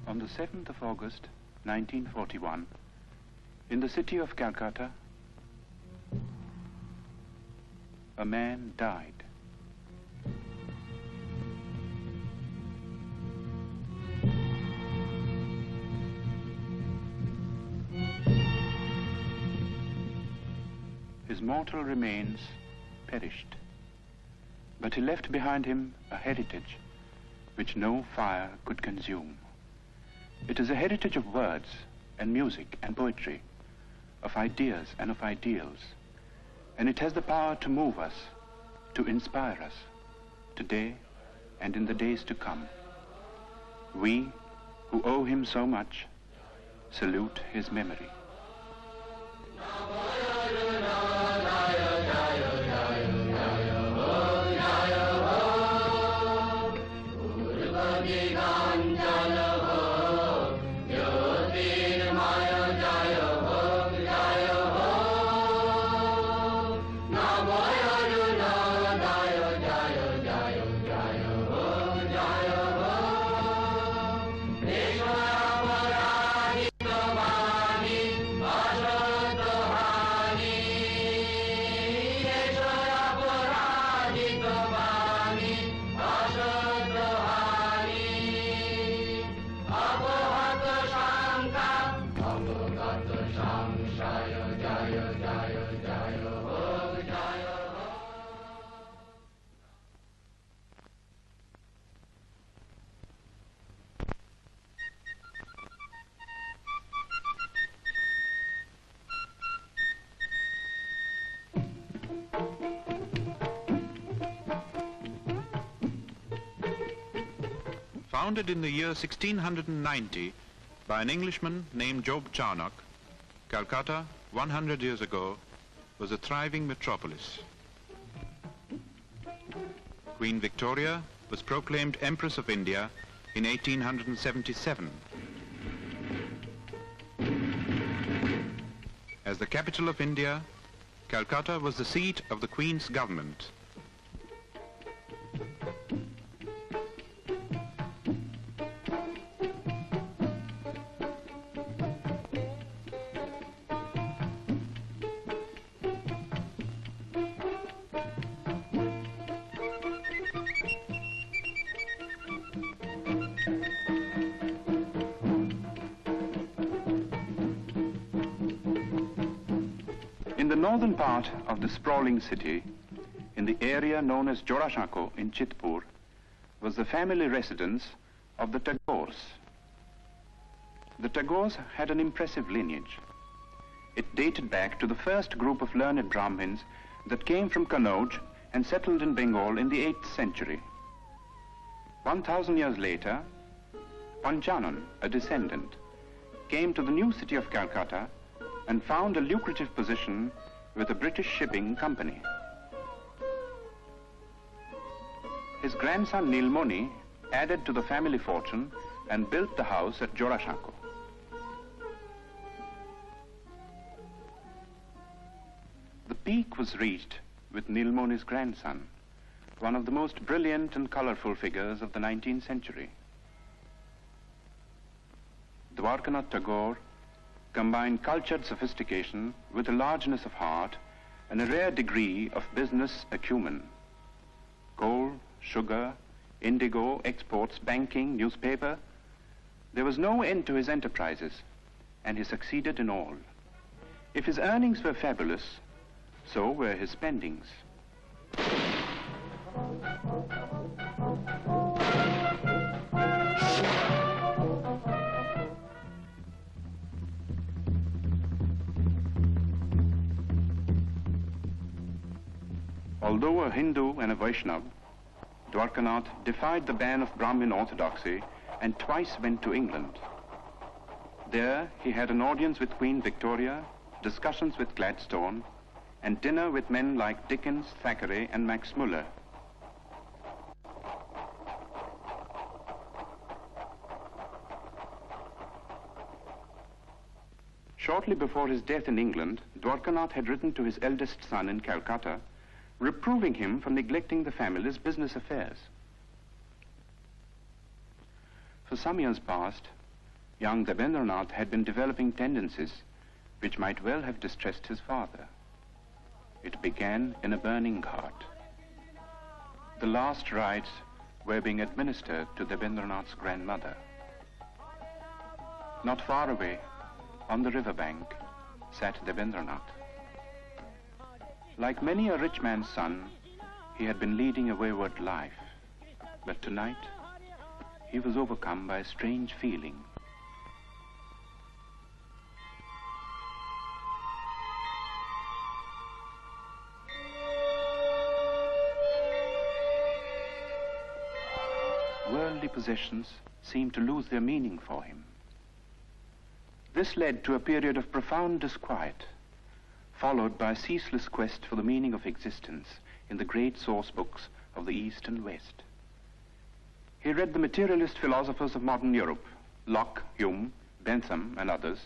On the 7th of August, 1941, in the city of Calcutta, a man died. His mortal remains perished, but he left behind him a heritage which no fire could consume. It is a heritage of words and music and poetry, of ideas and of ideals, and it has the power to move us, to inspire us, today and in the days to come. We, who owe him so much, salute his memory. Founded in the year 1690 by an Englishman named Job Charnock, Calcutta, 100 years ago, was a thriving metropolis. Queen Victoria was proclaimed Empress of India in 1877. As the capital of India, Calcutta was the seat of the Queen's government. In the northern part of the sprawling city, in the area known as Jorashako in Chitpur, was the family residence of the Tagores. The Tagores had an impressive lineage. It dated back to the first group of learned Brahmins that came from Kannauj and settled in Bengal in the 8th century. 1,000 years later, Panchanan, a descendant, came to the new city of Calcutta and found a lucrative position with a British shipping company. His grandson Nilmoni added to the family fortune and built the house at Jorashako. The peak was reached with Nilmoni's grandson, one of the most brilliant and colorful figures of the 19th century. Rabindranath Tagore combined cultured sophistication with a largeness of heart and a rare degree of business acumen. Coal, sugar, indigo, exports, banking, newspaper. There was no end to his enterprises, and he succeeded in all. If his earnings were fabulous, so were his spendings. Although a Hindu and a Vaishnava, Dwarkanath defied the ban of Brahmin orthodoxy and twice went to England. There he had an audience with Queen Victoria, discussions with Gladstone, and dinner with men like Dickens, Thackeray, and Max Muller. Shortly before his death in England, Dwarkanath had written to his eldest son in Calcutta, reproving him for neglecting the family's business affairs. For some years past, young Rabindranath had been developing tendencies which might well have distressed his father. It began in a burning cart. The last rites were being administered to Rabindranath's grandmother. Not far away, on the riverbank, sat Rabindranath. Like many a rich man's son, he had been leading a wayward life. But tonight, he was overcome by a strange feeling. Worldly possessions seemed to lose their meaning for him. This led to a period of profound disquiet, followed by a ceaseless quest for the meaning of existence in the great source books of the East and West. He read the materialist philosophers of modern Europe, Locke, Hume, Bentham, and others,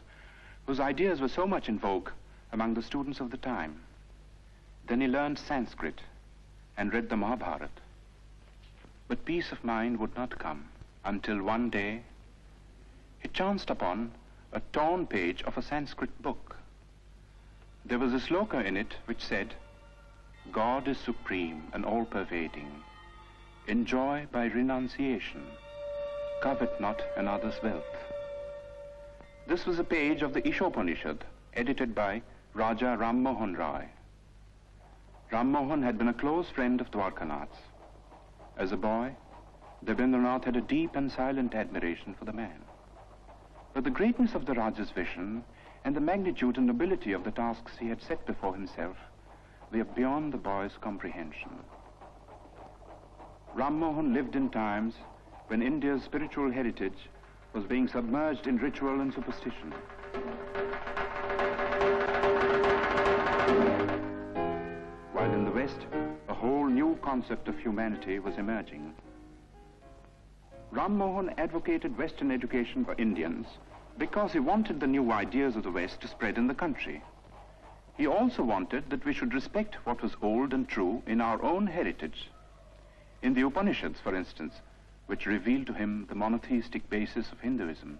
whose ideas were so much in vogue among the students of the time. Then he learned Sanskrit and read the Mahabharata. But peace of mind would not come until one day he chanced upon a torn page of a Sanskrit book. There was a sloka in it which said, "God is supreme and all-pervading. Enjoy by renunciation. Covet not another's wealth." This was a page of the Ishopanishad, edited by Raja Ram Mohan Rai. Ram Mohan had been a close friend of Dwarkanath's. As a boy, Rabindranath had a deep and silent admiration for the man. But the greatness of the Raja's vision and the magnitude and nobility of the tasks he had set before himself were beyond the boy's comprehension. Ram Mohan lived in times when India's spiritual heritage was being submerged in ritual and superstition. While in the West, a whole new concept of humanity was emerging. Ram Mohan advocated Western education for Indians because he wanted the new ideas of the West to spread in the country. He also wanted that we should respect what was old and true in our own heritage. In the Upanishads, for instance, which revealed to him the monotheistic basis of Hinduism.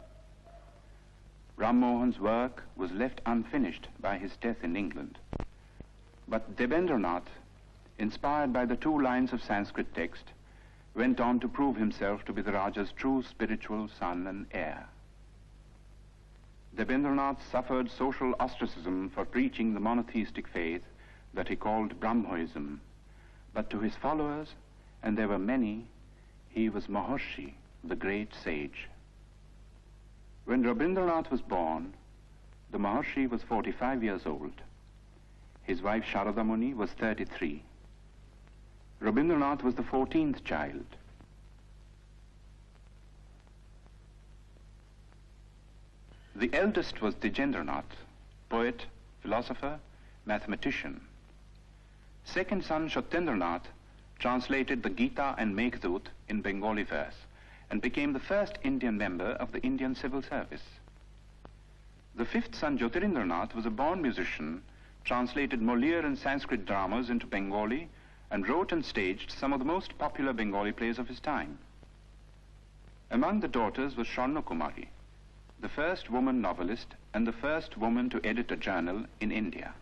Ram Mohan's work was left unfinished by his death in England. But Rabindranath, inspired by the 2 lines of Sanskrit text, went on to prove himself to be the Raja's true spiritual son and heir. Rabindranath suffered social ostracism for preaching the monotheistic faith that he called Brahmoism, but to his followers, and there were many, he was Maharshi, the great sage. When Rabindranath was born, the Maharshi was 45 years old. His wife Sharada Muni was 33. Rabindranath was the 14th child. The eldest was Djendranath, poet, philosopher, mathematician. Second son Satyendranath translated the Gita and Meghdut in Bengali verse and became the first Indian member of the Indian civil service. The 5th son Jyotirindranath was a born musician, translated Moliere and Sanskrit dramas into Bengali, and wrote and staged some of the most popular Bengali plays of his time. Among the daughters was Sharna Kumari, the first woman novelist and the first woman to edit a journal in India.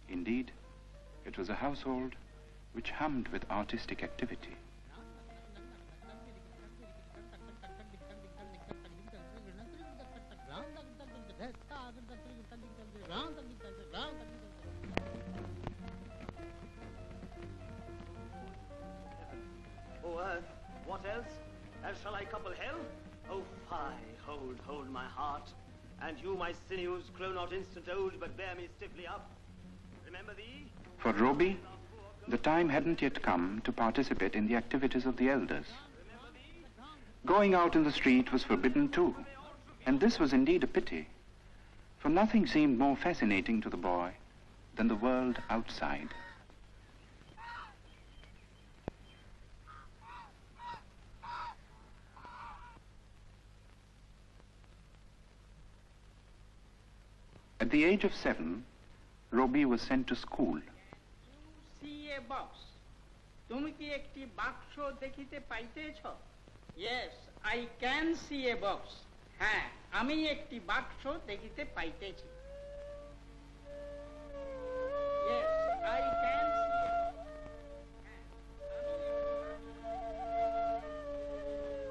Indeed, it was a household which hummed with artistic activity. Oh, earth, what else? Else shall I couple hell? Oh, fie, hold my heart. And you, my sinews, grow not instant old, but bear me stiffly up. Remember thee? For Roby, the time hadn't yet come to participate in the activities of the elders. Going out in the street was forbidden too, and this was indeed a pity, for nothing seemed more fascinating to the boy than the world outside. At the age of 7, Roby was sent to school. See a box. তুমি কি একটি বাক্স দেখিতে পাইতেছ? Yes, I can see a box. হ্যাঁ, আমি একটি বাক্স দেখিতে পাইতেছি। Yes, I can see a box.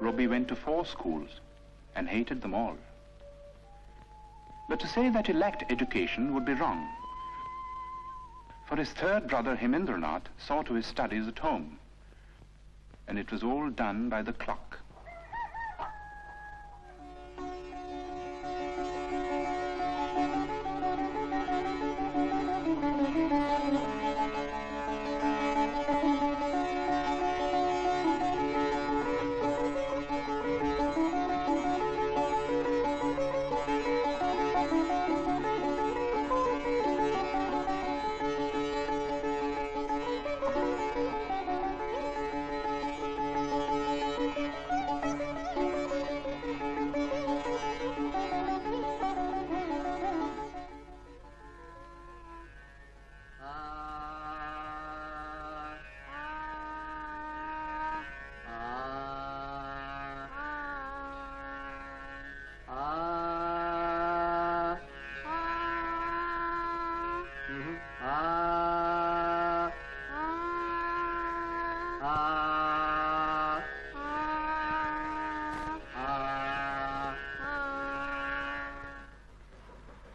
Robbie went to 4 schools and hated them all. But to say that he lacked education would be wrong. For his third brother Rabindranath saw to his studies at home, and it was all done by the clock.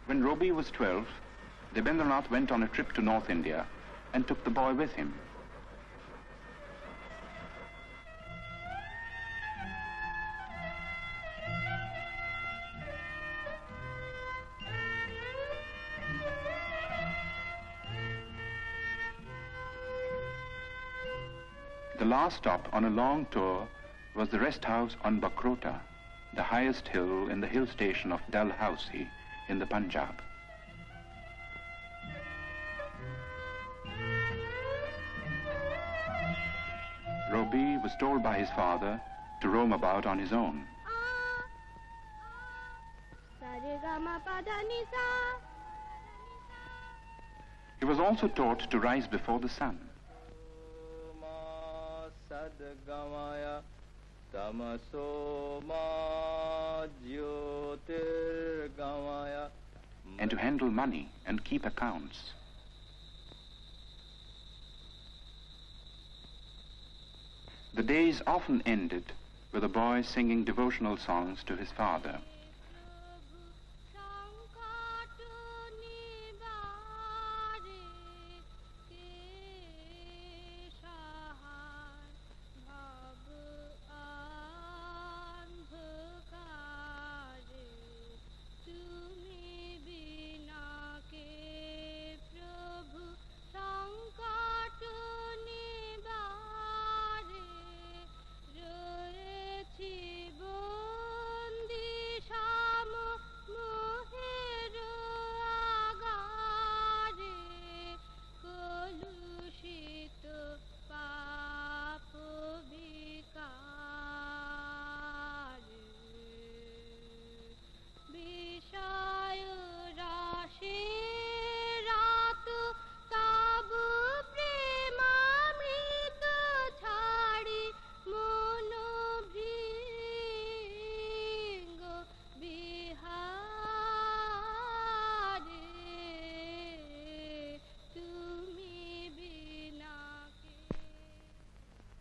When Robbie was 12, Rabindranath went on a trip to North India and took the boy with him. The last stop on a long tour was the rest house on Bakrota, the highest hill in the hill station of Dalhousie in the Punjab. Robbie was told by his father to roam about on his own. He was also taught to rise before the sun. And to handle money and keep accounts. The days often ended with a boy singing devotional songs to his father.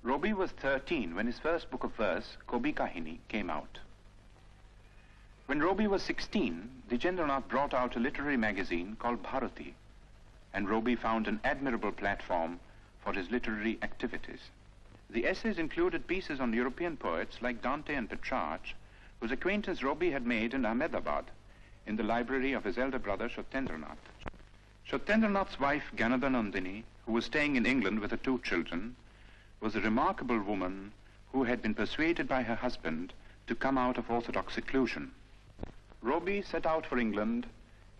Robbie was 13 when his first book of verse, Kobi Kahini, came out. When Robbie was 16, Rabindranath brought out a literary magazine called Bharati, and Robbie found an admirable platform for his literary activities. The essays included pieces on European poets like Dante and Petrarch, whose acquaintance Robbie had made in Ahmedabad, in the library of his elder brother Satyendranath. Satyendranath's wife, Ganadhanandini, who was staying in England with her 2 children, was a remarkable woman who had been persuaded by her husband to come out of orthodox seclusion. Robbie set out for England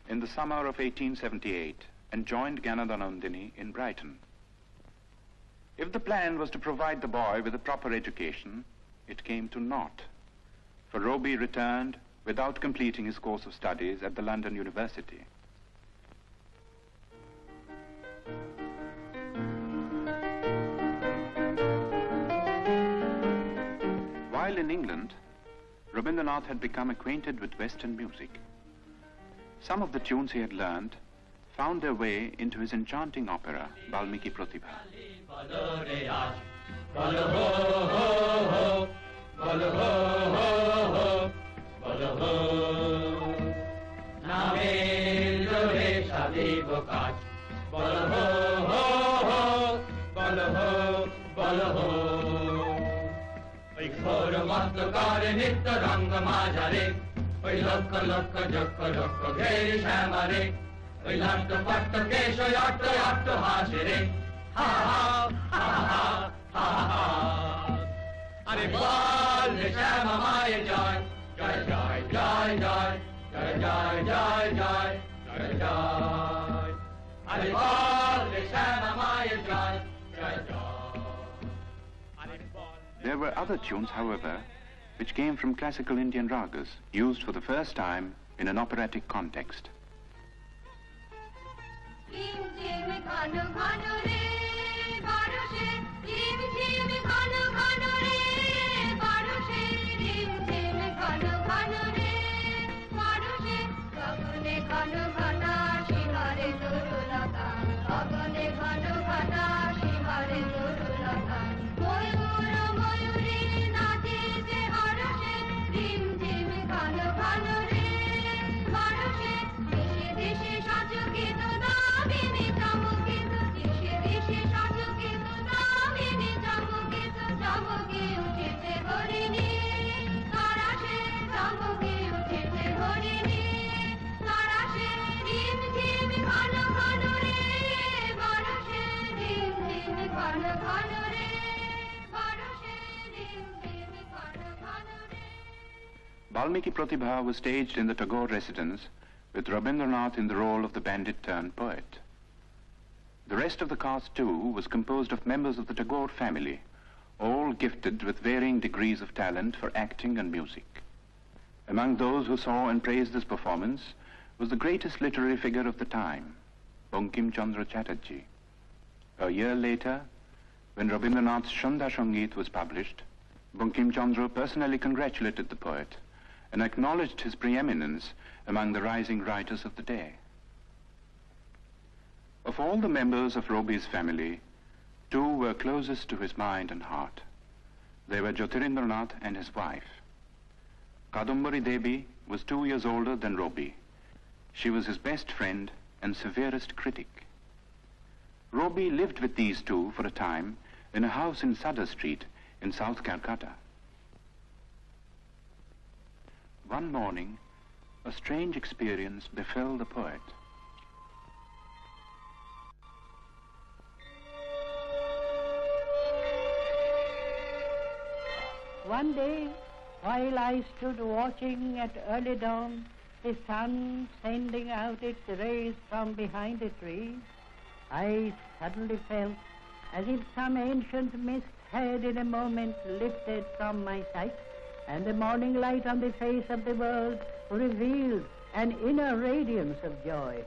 in the summer of 1878 and joined Ganadhanandini in Brighton. If the plan was to provide the boy with a proper education, it came to naught, for Robbie returned without completing his course of studies at the London University. While in England, Rabindranath had become acquainted with Western music. Some of the tunes he had learned found their way into his enchanting opera, Valmiki Pratibha. নিত্য রঙ্গ মাঝারে ওই লক্ষ লক্ষ যক্ষ লক্ষ ঘেরি শ্যামারে ওই লাট্ট পাট্ট কেশ ওই অট্ট অট্ট হাসে রে হা হা হা হা হা হা আরে বল রে শ্যামা মায়ের জয় জয় জয় জয় জয় জয় জয় জয় জয় জয় জয় আরে বল রে শ্যামা মায়ের জয় জয় জয়. There were other tunes, however, which came from classical Indian ragas, used for the first time in an operatic context. Valmiki Pratibha was staged in the Tagore residence with Rabindranath in the role of the bandit-turned-poet. The rest of the cast, too, was composed of members of the Tagore family, all gifted with varying degrees of talent for acting and music. Among those who saw and praised this performance was the greatest literary figure of the time, Bankim Chandra Chatterjee. A year later, when Rabindranath's Shanda Sangeet was published, Bankim Chandra personally congratulated the poet and acknowledged his preeminence among the rising writers of the day. Of all the members of Robi's family, two were closest to his mind and heart. They were Jyotirindranath and his wife. Kadambari Devi was 2 years older than Robi. She was his best friend and severest critic. Robi lived with these two for a time in a house in Sadar Street in South Calcutta. One morning, a strange experience befell the poet. One day, while I stood watching at early dawn, the sun sending out its rays from behind a tree, I suddenly felt as if some ancient mist had in a moment lifted from my sight, and the morning light on the face of the world revealed an inner radiance of joy.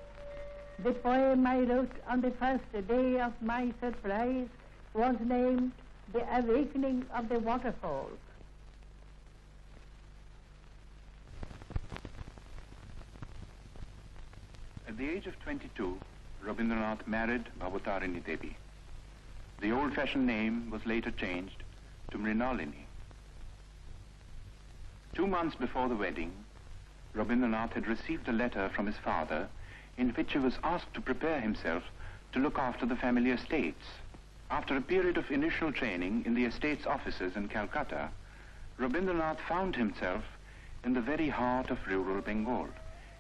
The poem I wrote on the first day of my surprise was named The Awakening of the Waterfalls. At the age of 22, Rabindranath married Bhavatarini Devi. The old-fashioned name was later changed to Mrinalini. 2 months before the wedding, Rabindranath had received a letter from his father in which he was asked to prepare himself to look after the family estates. After a period of initial training in the estates offices in Calcutta, Rabindranath found himself in the very heart of rural Bengal,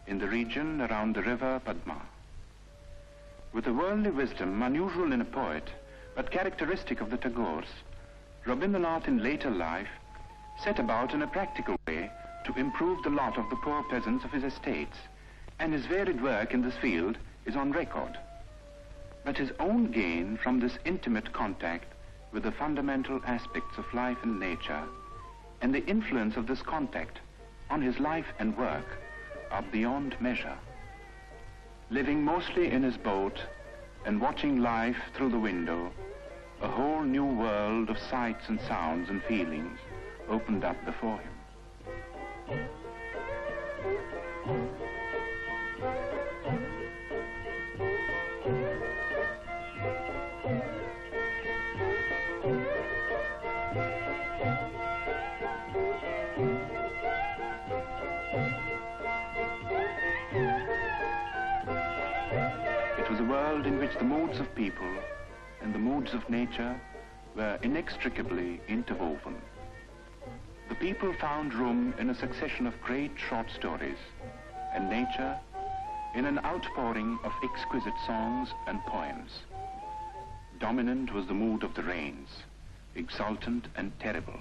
in the region around the river Padma. With a worldly wisdom unusual in a poet, but characteristic of the Tagores, Rabindranath in later life set about in a practical way to improve the lot of the poor peasants of his estates, and his varied work in this field is on record. But his own gain from this intimate contact with the fundamental aspects of life and nature, and the influence of this contact on his life and work, are beyond measure. Living mostly in his boat and watching life through the window, a whole new world of sights and sounds and feelings opened up before him. It was a world in which the moods of people and the moods of nature were inextricably interwoven. The people found room in a succession of great short stories, and nature in an outpouring of exquisite songs and poems. Dominant was the mood of the rains, exultant and terrible.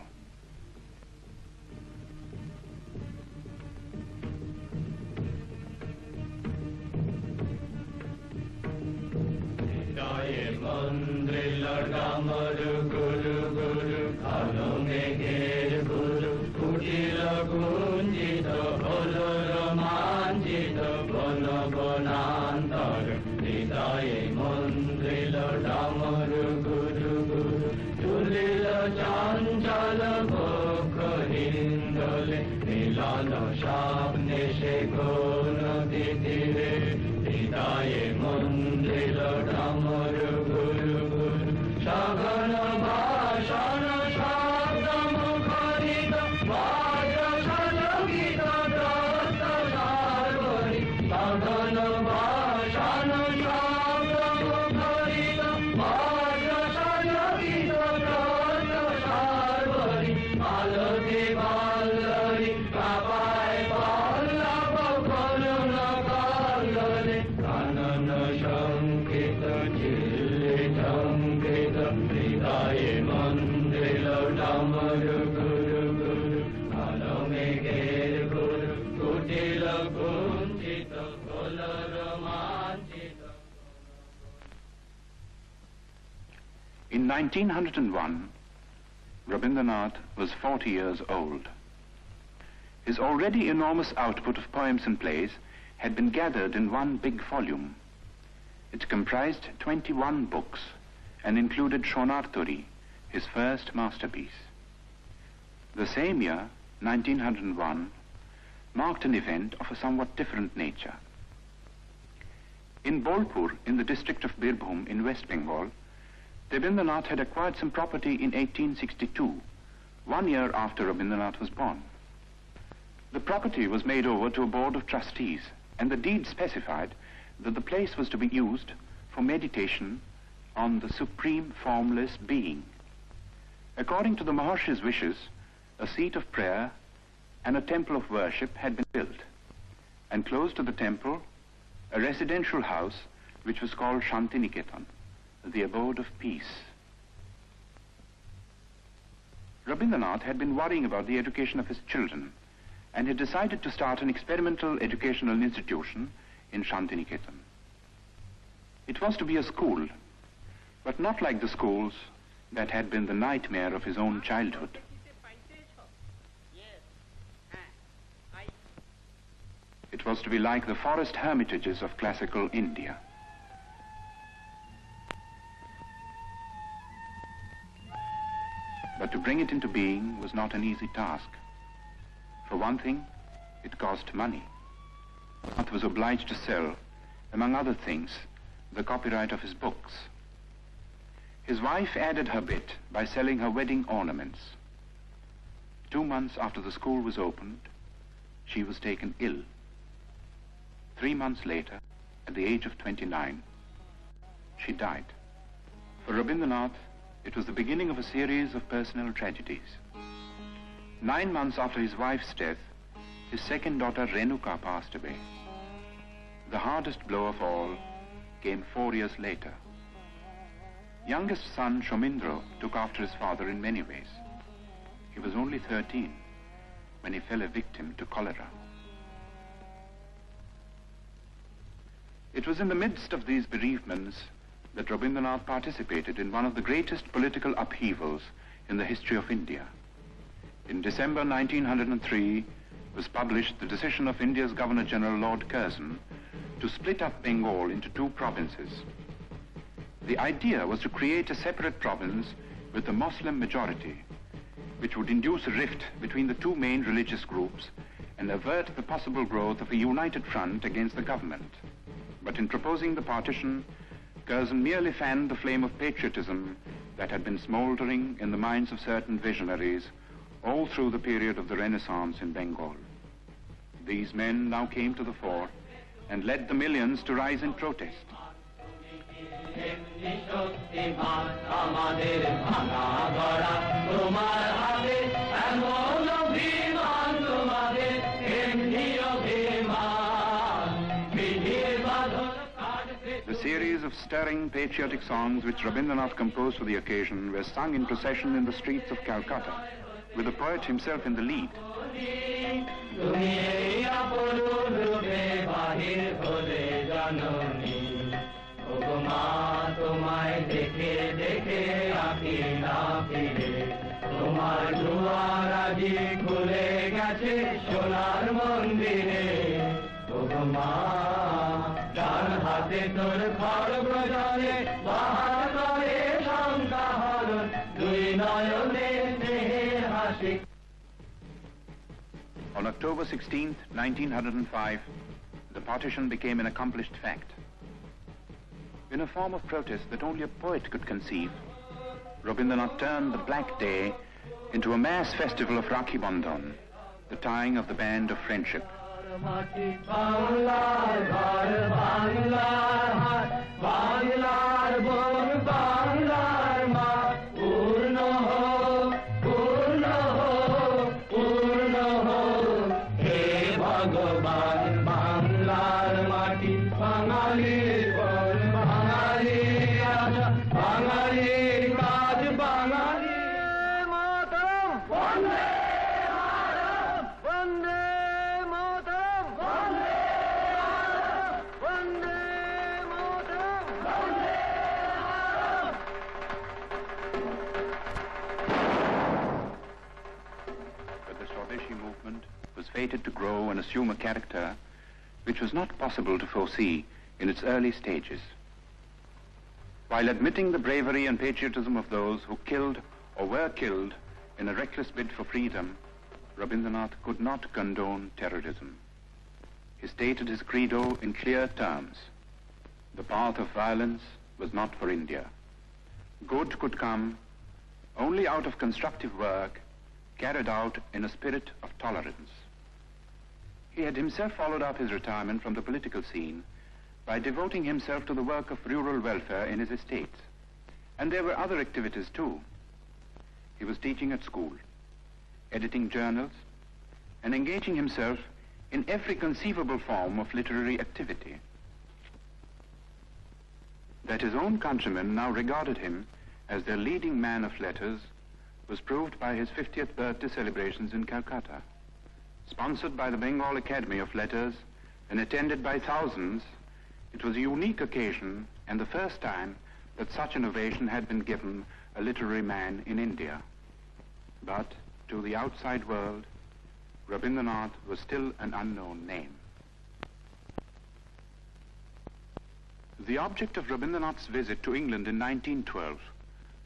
In 1901, Rabindranath was 40 years old. His already enormous output of poems and plays had been gathered in one big volume. It comprised 21 books and included Shonarturi, his first masterpiece. The same year, 1901, marked an event of a somewhat different nature. In Bolpur, in the district of Birbhum in West Bengal, Rabindranath had acquired some property in 1862, 1 year after Rabindranath was born. The property was made over to a board of trustees, and the deed specified that the place was to be used for meditation on the supreme formless being. According to the Maharshi's wishes, a seat of prayer and a temple of worship had been built, and close to the temple, a residential house which was called Shantiniketan, the abode of peace. Rabindranath had been worrying about the education of his children and had decided to start an experimental educational institution in Shantiniketan. It was to be a school, but not like the schools that had been the nightmare of his own childhood. It was to be like the forest hermitages of classical India. But to bring it into being was not an easy task. For one thing, it cost money. Rabindranath was obliged to sell, among other things, the copyright of his books. His wife added her bit by selling her wedding ornaments. 2 months after the school was opened, she was taken ill. 3 months later, at the age of 29, she died. For Rabindranath, it was the beginning of a series of personal tragedies. 9 months after his wife's death, his second daughter Renuka passed away. The hardest blow of all came 4 years later. Youngest son Shomindro took after his father in many ways. He was only 13 when he fell a victim to cholera. It was in the midst of these bereavements that Rabindranath participated in one of the greatest political upheavals in the history of India. In December 1903 was published the decision of India's Governor-General Lord Curzon to split up Bengal into 2 provinces. The idea was to create a separate province with a Muslim majority, which would induce a rift between the 2 main religious groups and avert the possible growth of a united front against the government. But in proposing the partition, Curzon merely fanned the flame of patriotism that had been smouldering in the minds of certain visionaries all through the period of the Renaissance in Bengal. These men now came to the fore and led the millions to rise in protest. The series of stirring patriotic songs which Rabindranath composed for the occasion were sung in procession in the streets of Calcutta, with the poet himself in the lead. On October 16th, 1905, the partition became an accomplished fact. In a form of protest that only a poet could conceive, Rabindranath turned the black day into a mass festival of Rakhi Bandhan, the tying of the band of friendship. Fated to grow and assume a character which was not possible to foresee in its early stages. While admitting the bravery and patriotism of those who killed or were killed in a reckless bid for freedom, Rabindranath could not condone terrorism. He stated his credo in clear terms. The path of violence was not for India. Good could come only out of constructive work carried out in a spirit of tolerance. He had himself followed up his retirement from the political scene by devoting himself to the work of rural welfare in his estates. And there were other activities too. He was teaching at school, editing journals, and engaging himself in every conceivable form of literary activity. That his own countrymen now regarded him as their leading man of letters was proved by his 50th birthday celebrations in Calcutta. Sponsored by the Bengal Academy of Letters and attended by thousands, it was a unique occasion and the first time that such an ovation had been given a literary man in India. But to the outside world, Rabindranath was still an unknown name. The object of Rabindranath's visit to England in 1912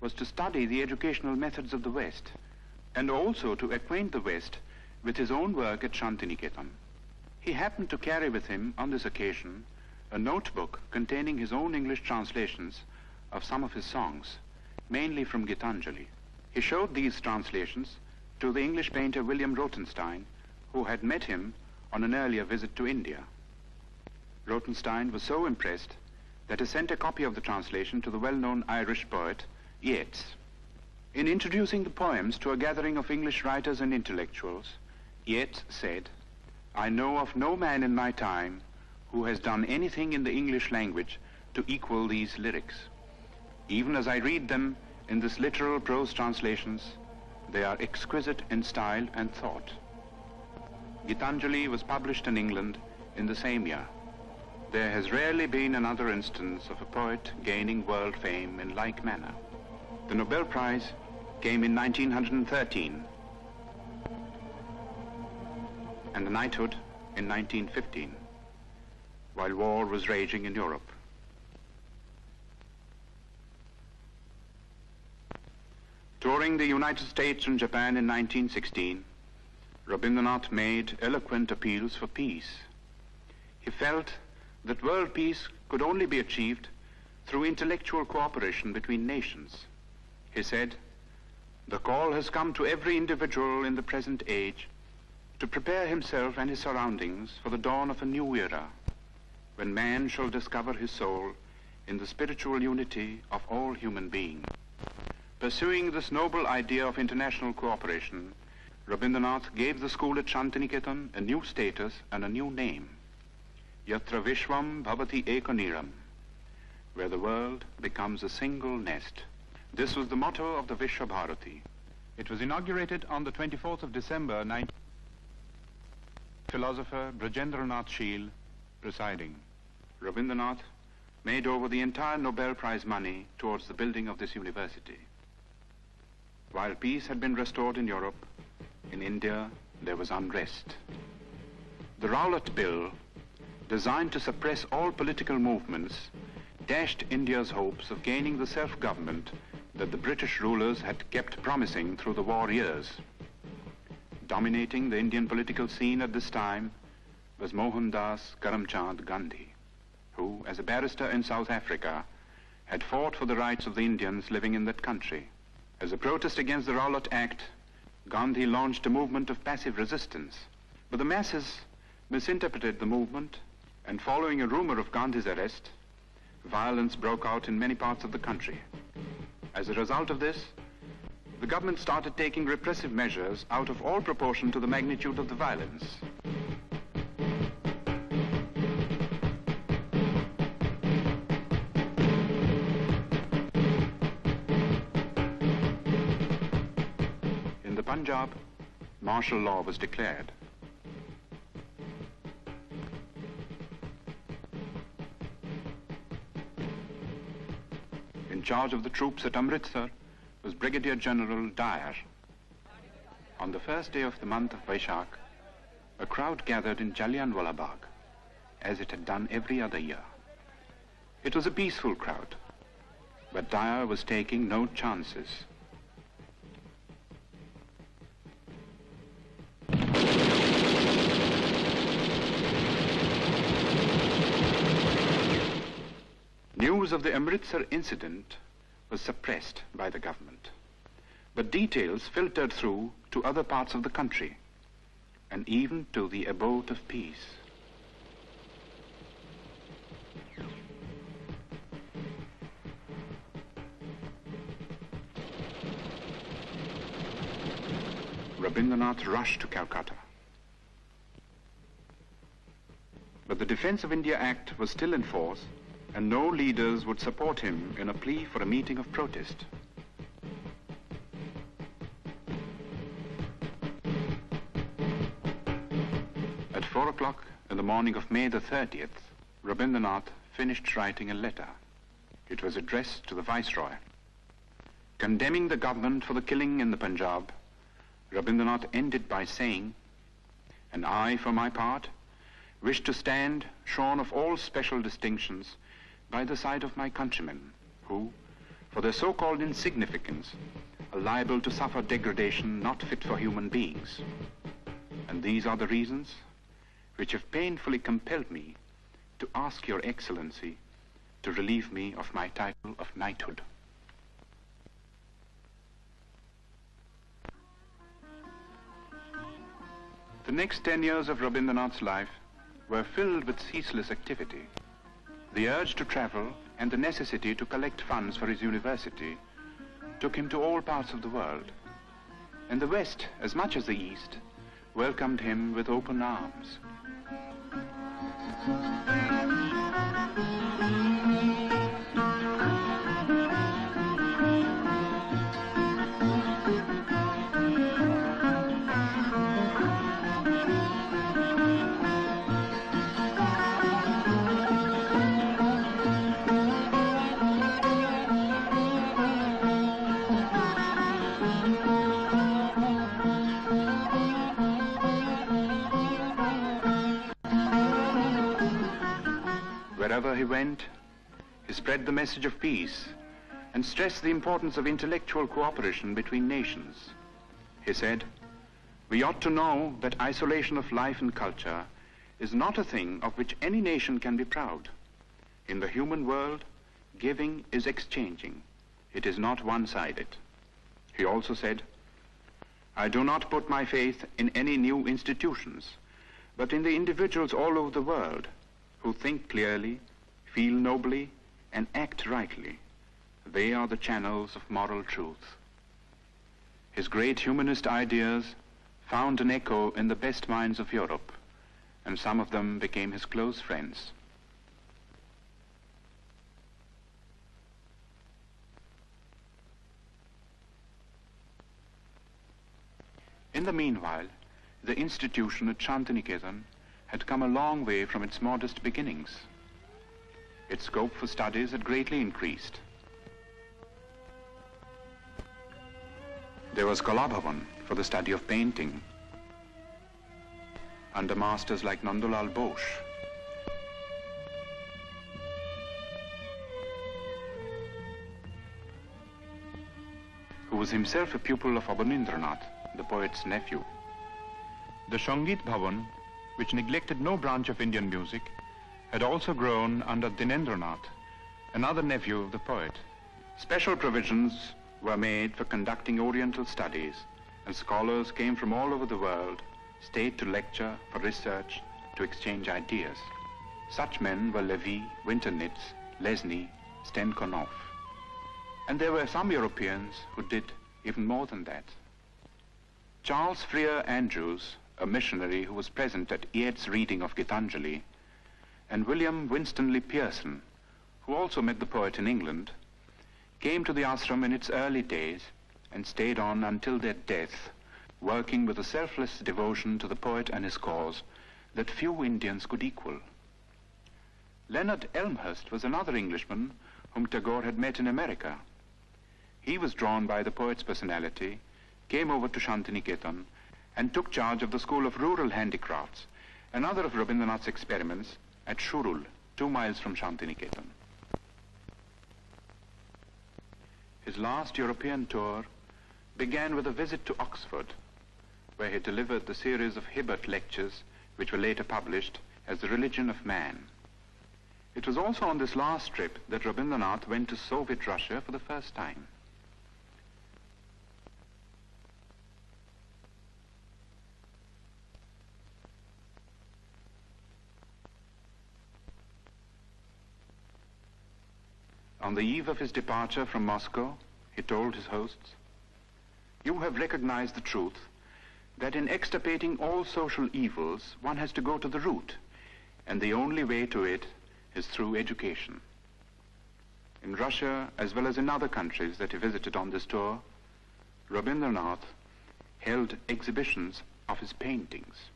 was to study the educational methods of the West and also to acquaint the West with his own work at Shantiniketan. He happened to carry with him on this occasion a notebook containing his own English translations of some of his songs, mainly from Gitanjali. He showed these translations to the English painter William Rothenstein, who had met him on an earlier visit to India. Rothenstein was so impressed that he sent a copy of the translation to the well-known Irish poet Yeats. In introducing the poems to a gathering of English writers and intellectuals, Yeats said, "I know of no man in my time who has done anything in the English language to equal these lyrics. Even as I read them in this literal prose translations, they are exquisite in style and thought." Gitanjali was published in England in the same year. There has rarely been another instance of a poet gaining world fame in like manner. The Nobel Prize came in 1913 and the knighthood in 1915, while war was raging in Europe. Touring the United States and Japan in 1916, Rabindranath made eloquent appeals for peace. He felt that world peace could only be achieved through intellectual cooperation between nations. He said, "The call has come to every individual in the present age to prepare himself and his surroundings for the dawn of a new era, when man shall discover his soul in the spiritual unity of all human beings." Pursuing this noble idea of international cooperation, Rabindranath gave the school at Shantiniketan a new status and a new name, Yatra Vishwam Bhavati Ekaniram, where the world becomes a single nest. This was the motto of the Vishwa Bharati. It was inaugurated on the 24th of December, philosopher Brajendranath Sheel presiding. Rabindranath made over the entire Nobel Prize money towards the building of this university. While peace had been restored in Europe, in India there was unrest. The Rowlatt Bill, designed to suppress all political movements, dashed India's hopes of gaining the self-government that the British rulers had kept promising through the war years. Dominating the Indian political scene at this time was Mohandas Karamchand Gandhi, who, as a barrister in South Africa, had fought for the rights of the Indians living in that country. As a protest against the Rowlatt Act, Gandhi launched a movement of passive resistance. But the masses misinterpreted the movement, and following a rumor of Gandhi's arrest, violence broke out in many parts of the country. As a result of this, the government started taking repressive measures out of all proportion to the magnitude of the violence. In the Punjab, martial law was declared. In charge of the troops at Amritsar was Brigadier General Dyer. On the first day of the month of Vaishak, a crowd gathered in Jallianwala Bagh, as it had done every other year. It was a peaceful crowd, but Dyer was taking no chances. News of the Amritsar incident was suppressed by the government, but details filtered through to other parts of the country, and even to the abode of peace. Rabindranath rushed to Calcutta. But the Defence of India Act was still in force, and no leaders would support him in a plea for a meeting of protest. At 4 o'clock in the morning of May the 30th, Rabindranath finished writing a letter. It was addressed to the Viceroy. Condemning the government for the killing in the Punjab, Rabindranath ended by saying, "And I, for my part, wish to stand shorn of all special distinctions by the side of my countrymen, who, for their so-called insignificance, are liable to suffer degradation not fit for human beings. And these are the reasons which have painfully compelled me to ask Your Excellency to relieve me of my title of knighthood." The next 10 years of Rabindranath's life were filled with ceaseless activity. The urge to travel and the necessity to collect funds for his university took him to all parts of the world. And the West, as much as the East, welcomed him with open arms. Wherever he went, he spread the message of peace and stressed the importance of intellectual cooperation between nations. He said, We ought to know that isolation of life and culture is not a thing of which any nation can be proud. In the human world, giving is exchanging. It is not one-sided. He also said, I do not put my faith in any new institutions, but in the individuals all over the world who think clearly, feel nobly, and act rightly. They are the channels of moral truth. His great humanist ideas found an echo in the best minds of Europe, and some of them became his close friends. In the meanwhile, the institution at Shantiniketan had come a long way from its modest beginnings. Its scope for studies had greatly increased. There was Kalabhavan for the study of painting, under masters like Nandulal Bose. Who was himself a pupil of Rabindranath, the poet's nephew. The Sangeet Bhavan, which neglected no branch of Indian music, had also grown under Dinendranath, another nephew of the poet. Special provisions were made for conducting Oriental studies, and scholars came from all over the world, stayed to lecture, for research, to exchange ideas. Such men were Levy, Winternitz, Lesny, Stenkonov. And there were some Europeans who did even more than that. Charles Freer Andrews, a missionary who was present at Yeats' reading of Gitanjali, and William Winstanley Pearson, who also met the poet in England, came to the ashram in its early days and stayed on until their death, working with a selfless devotion to the poet and his cause that few Indians could equal. Leonard Elmhurst was another Englishman whom Tagore had met in America. He was drawn by the poet's personality, came over to Shantiniketan, and took charge of the School of Rural Handicrafts, another of Rabindranath's experiments at Shurul, 2 miles from Shantiniketan. His last European tour began with a visit to Oxford, where he delivered the series of Hibbert lectures, which were later published as The Religion of Man. It was also on this last trip that Rabindranath went to Soviet Russia for the first time. On the eve of his departure from Moscow, he told his hosts, "You have recognized the truth that in extirpating all social evils, one has to go to the root, and the only way to it is through education." In Russia, as well as in other countries that he visited on this tour, Rabindranath held exhibitions of his paintings.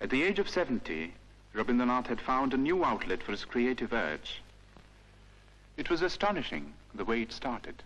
At the age of 70, Rabindranath had found a new outlet for his creative urge. It was astonishing the way it started.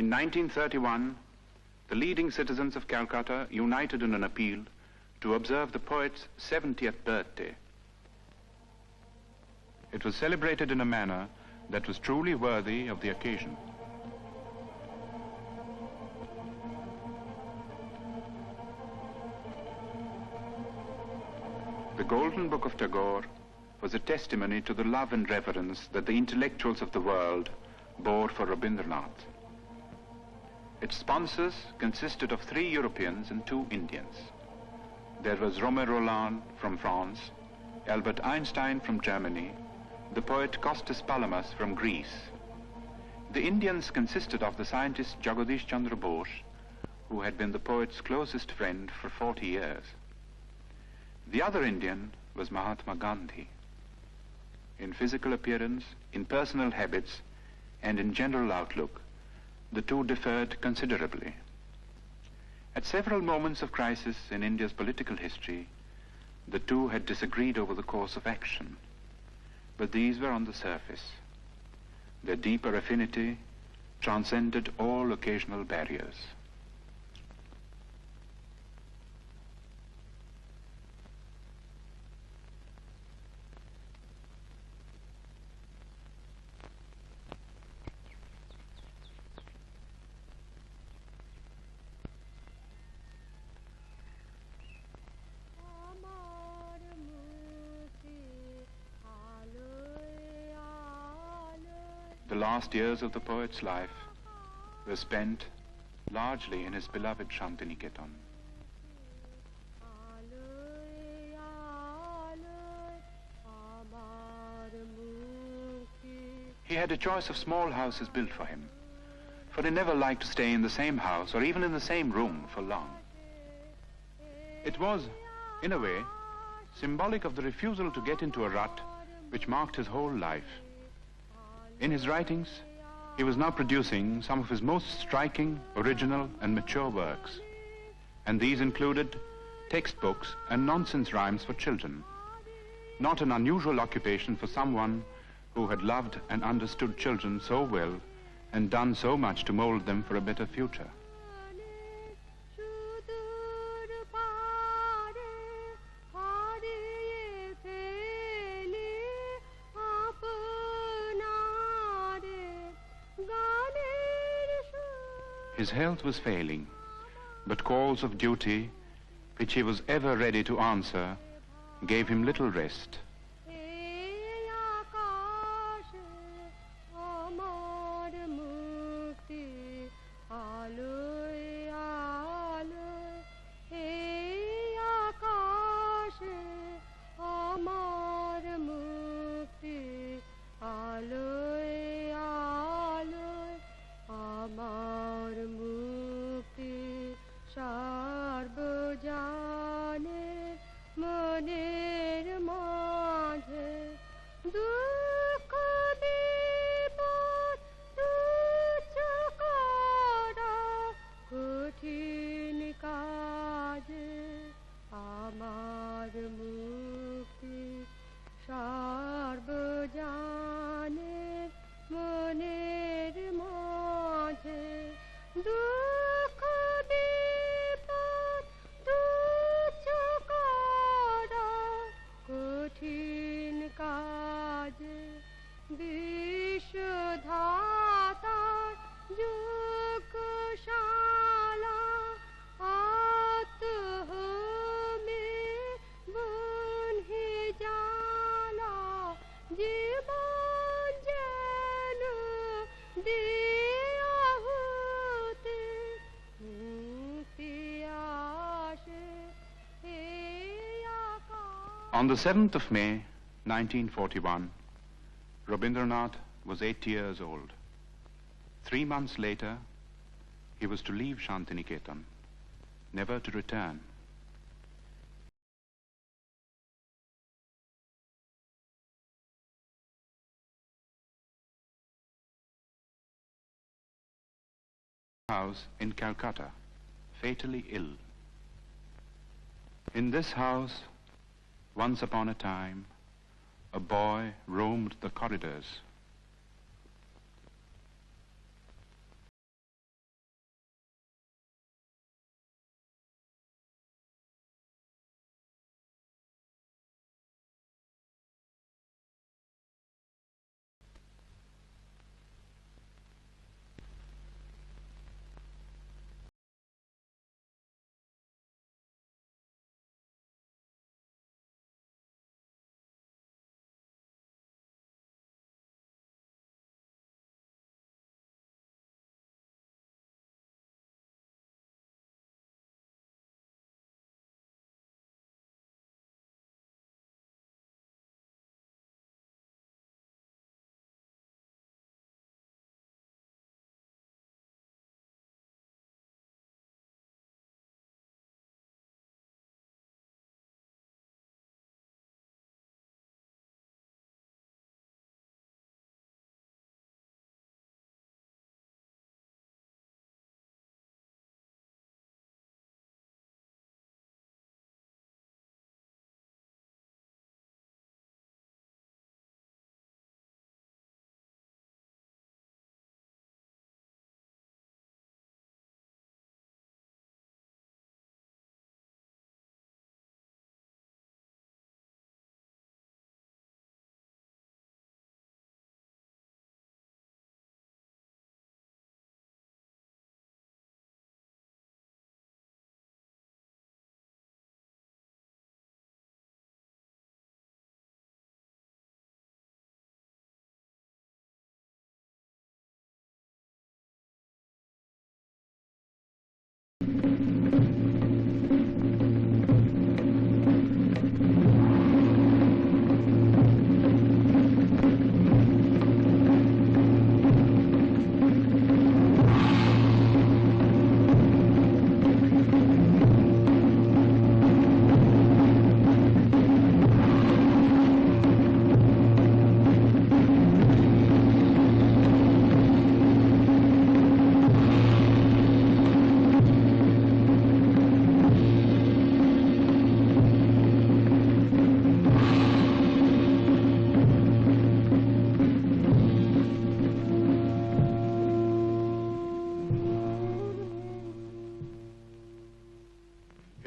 In 1931, the leading citizens of Calcutta united in an appeal to observe the poet's 70th birthday. It was celebrated in a manner that was truly worthy of the occasion. The Golden Book of Tagore was a testimony to the love and reverence that the intellectuals of the world bore for Rabindranath. Its sponsors consisted of 3 Europeans and 2 Indians. There was Romain Rolland from France, Albert Einstein from Germany, the poet Kostas Palamas from Greece. The Indians consisted of the scientist Jagadish Chandra Bose, who had been the poet's closest friend for 40 years. The other Indian was Mahatma Gandhi. In physical appearance, in personal habits, and in general outlook, the two differed considerably. At several moments of crisis in India's political history, the two had disagreed over the course of action, but these were on the surface. Their deeper affinity transcended all occasional barriers. The last years of the poet's life were spent largely in his beloved Shantiniketan. He had a choice of small houses built for him, for he never liked to stay in the same house or even in the same room for long. It was, in a way, symbolic of the refusal to get into a rut which marked his whole life. In his writings, he was now producing some of his most striking, original, and mature works. And these included textbooks and nonsense rhymes for children. Not an unusual occupation for someone who had loved and understood children so well and done so much to mold them for a better future. His health was failing, but calls of duty, which he was ever ready to answer, gave him little rest. On the 7th of May, 1941, Rabindranath was 80 years old. 3 months later, he was to leave Shantiniketan, never to return. House in Calcutta, fatally ill. In this house, once upon a time, a boy roamed the corridors.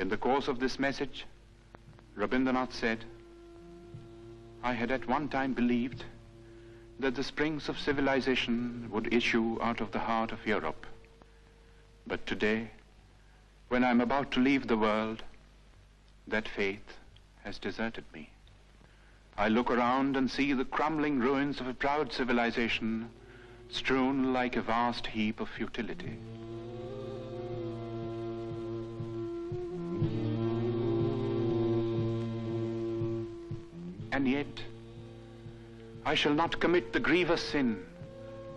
In the course of this message, Rabindranath said, "I had at one time believed that the springs of civilization would issue out of the heart of Europe. But today, when I'm about to leave the world, that faith has deserted me. I look around and see the crumbling ruins of a proud civilization strewn like a vast heap of futility. And yet, I shall not commit the grievous sin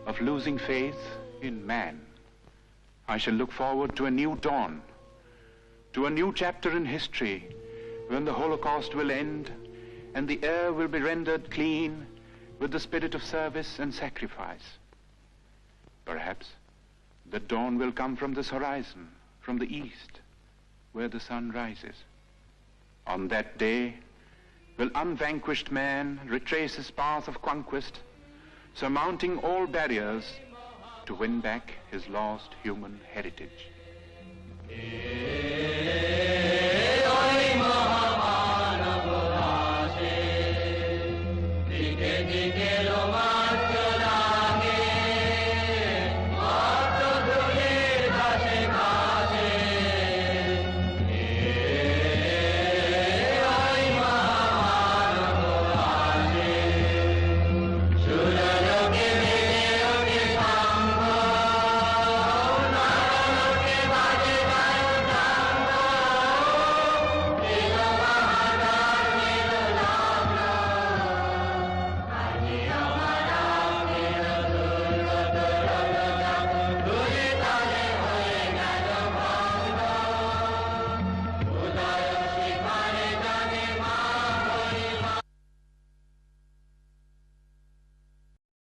of losing faith in man. I shall look forward to a new dawn, to a new chapter in history when the Holocaust will end and the air will be rendered clean with the spirit of service and sacrifice. Perhaps the dawn will come from this horizon, from the east, where the sun rises. On that day, will unvanquished man retrace his path of conquest, surmounting all barriers to win back his lost human heritage."